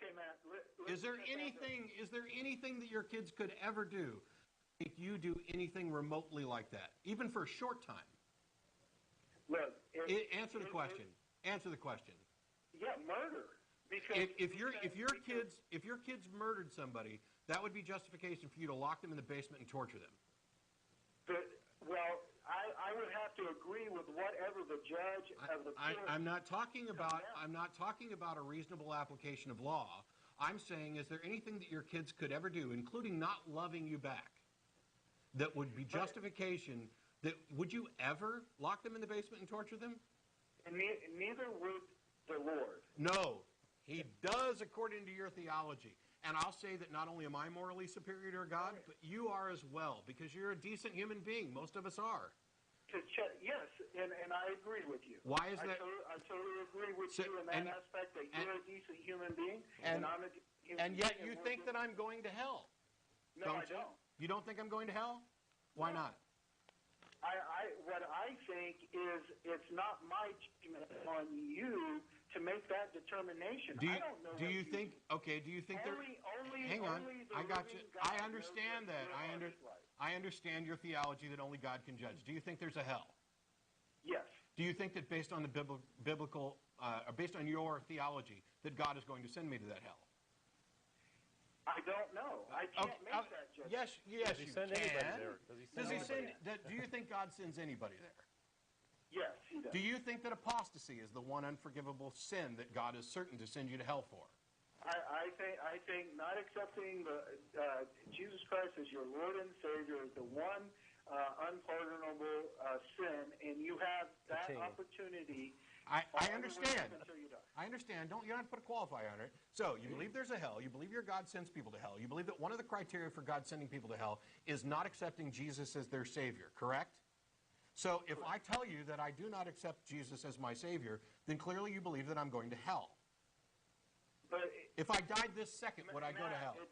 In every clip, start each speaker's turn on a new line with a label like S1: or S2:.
S1: Okay, Matt.
S2: Is there anything that your kids could ever do if you do anything remotely like that, even for a short time?
S1: Look,
S2: Answer the question. Answer the question.
S1: Yeah, murder. Because
S2: If your kids murdered somebody, that would be justification for you to lock them in the basement and torture them.
S1: Well, I would have to agree with whatever the judge of the court.
S2: I'm not talking about a reasonable application of law. I'm saying, is there anything that your kids could ever do, including not loving you back, that would be justification? Would you ever lock them in the basement and torture them?
S1: And neither would the Lord.
S2: No, he does according to your theology. And I'll say that not only am I morally superior to God, but you are as well, because you're a decent human being. Most of us are.
S1: Yes, and I agree with you.
S2: Why is that?
S1: I totally agree with you in that aspect, that you're a decent human being, and I'm a human being.
S2: And yet you think that I'm going to hell.
S1: No, I don't.
S2: You don't think I'm going to hell? Why not?
S1: What I think is it's not my judgment on you to make that determination. I don't know.
S2: Do you think hang on, I got you. I understand that. I understand your theology that only God can judge. Do you think there's a hell?
S1: Yes.
S2: Do you think that based on the biblical, or based on your theology, that God is going to send me to that hell?
S1: I don't know. I can't make that judgment.
S2: Yes,
S3: Does he send anybody there?
S2: Does he send? Do you think God sends anybody there?
S1: Yes, he does.
S2: Do you think that apostasy is the one unforgivable sin that God is certain to send you to hell for?
S1: I think not accepting Jesus Christ as your Lord and Savior is the one unpardonable sin, and you have that opportunity.
S2: I understand. I understand. You don't have to put a qualifier on it. So you believe there's a hell. You believe your God sends people to hell. You believe that one of the criteria for God sending people to hell is not accepting Jesus as their Savior, correct? So if I tell you that I do not accept Jesus as my Savior, then clearly you believe that I'm going to hell.
S1: But
S2: if I died this second, would I go to hell?
S1: It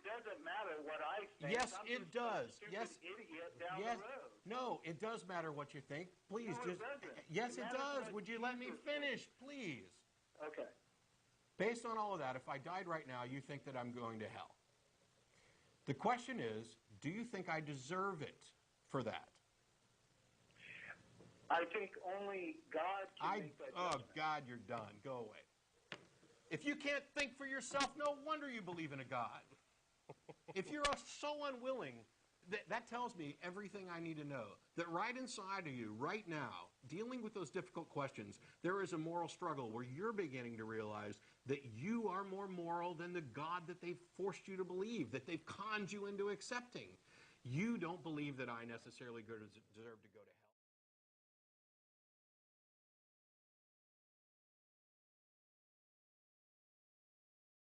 S1: doesn't matter what I think.
S2: Yes, it does. Yes.
S1: Idiot down
S2: yes.
S1: the road.
S2: No, it does matter what you think. Please,
S1: no,
S2: just.
S1: It doesn't.
S2: Yes, it does. Would you let me finish, please?
S1: Okay.
S2: Based on all of that, if I died right now, you think that I'm going to hell. The question is, do you think I deserve it for that?
S1: I think only God can make that judgment.
S2: Oh, God, you're done. Go away. If you can't think for yourself, no wonder you believe in a God. If you're so unwilling, that tells me everything I need to know. That right inside of you, right now, dealing with those difficult questions, there is a moral struggle where you're beginning to realize that you are more moral than the God that they've forced you to believe, that they've conned you into accepting. You don't believe that I necessarily deserve to go to hell.